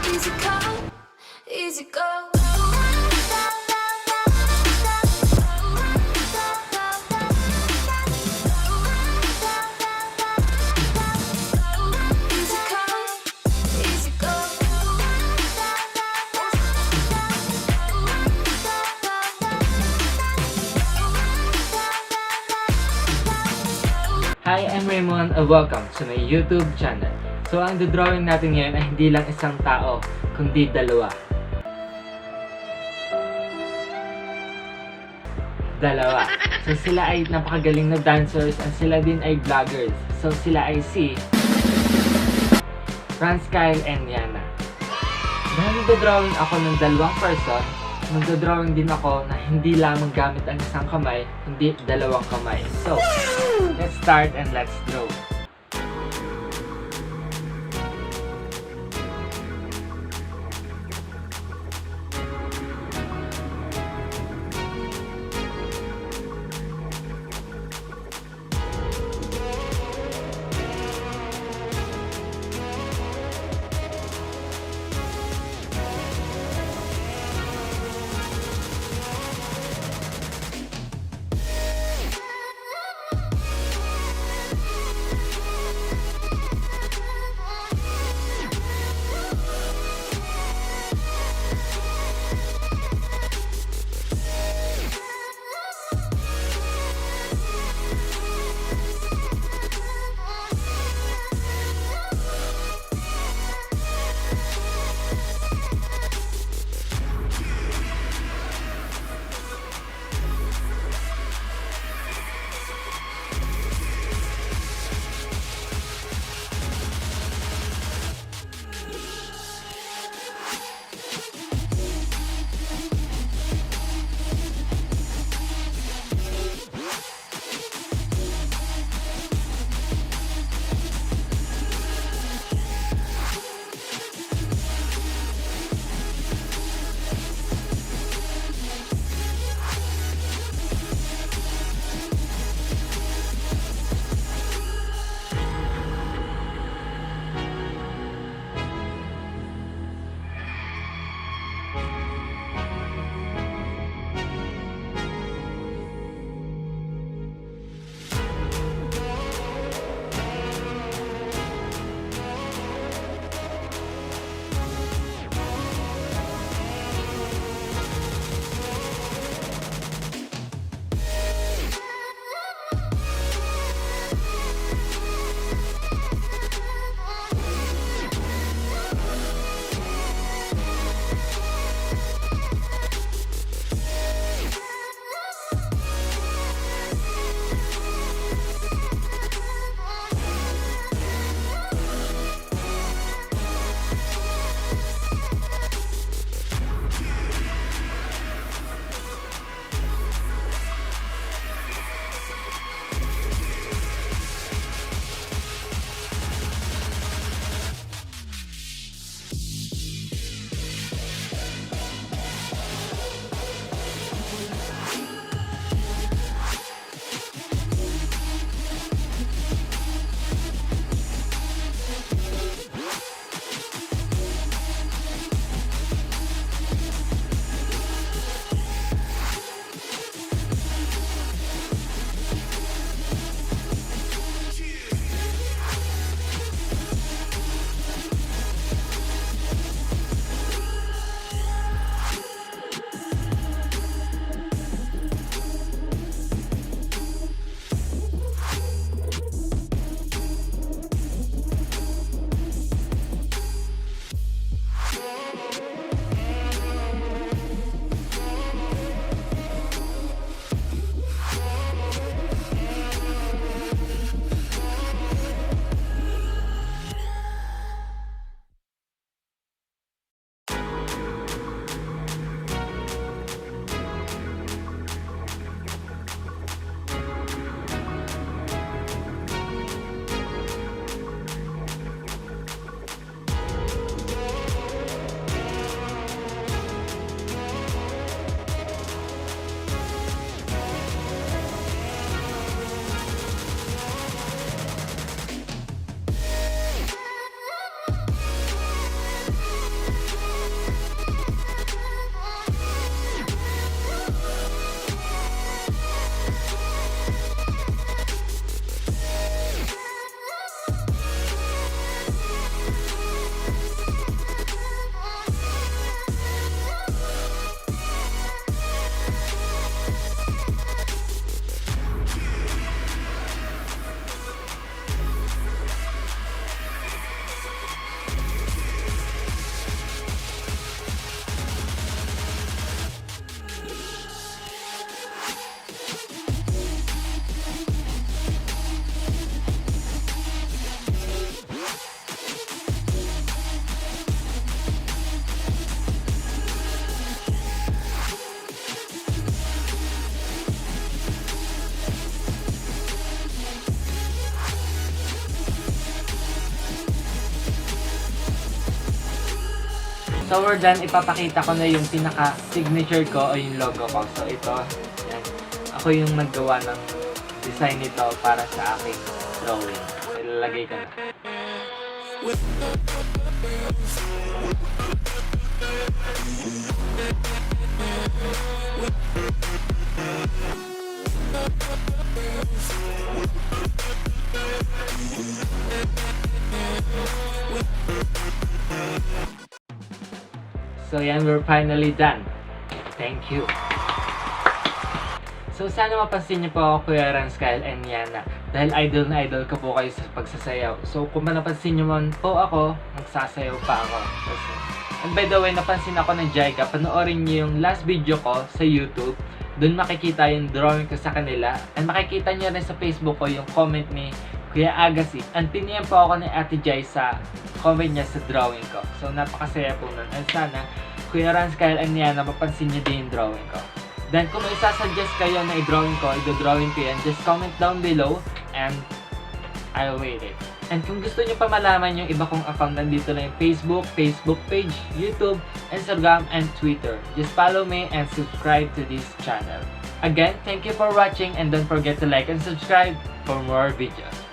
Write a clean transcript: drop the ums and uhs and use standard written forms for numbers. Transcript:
Easy come, easy go. Easy come, easy go. Hi, I'm Raymond and welcome to my YouTube channel. So, ang drawing natin ngayon ay hindi lang isang tao, kundi dalawa. So, sila ay napakagaling na dancers at sila din ay vloggers. So, sila ay si Ranz Kyle Niana. Dahil nagdodrawing ako ng dalawang person, nagdodrawing din ako na hindi lamang gamit ang isang kamay, kundi dalawang kamay. So, let's start and let's draw. So we're done, ipapakita ko na yung pinaka-signature ko o yung logo ko. So ito, yan. Ako yung naggawa ng design nito para sa aking drawing. So ilalagay ko na. So yan, we're finally done. Thank you. So sana mapansin niyo po ako, Kuya Ranz Kyle Niana, dahil idol na idol ko po kayo sa pagsasayaw. So kung napansin niyo man po ako, magsasayaw pa ako. And by the way, napansin ako ng Jaiga, panoorin niyo yung last video ko sa YouTube. Doon makikita yung drawing ko sa kanila. And makikita niyo rin sa Facebook ko yung comment ni Kuya Agassi. And piniyan po ako ni Ate Jai sa comment niya sa drawing ko. So napakasaya po nun. And sana, Kuya Ranz Kyle Niana, mapansin niyo din yung drawing ko. Then kung may sasuggest kayo na i-drawing ko, i-drawing ko yan, just comment down below and I'll wait it. And kung gusto niyo pa malaman yung iba kong account, nandito na yung Facebook page, YouTube, Instagram, and Twitter. Just follow me and subscribe to this channel. Again, thank you for watching and don't forget to like and subscribe for more videos.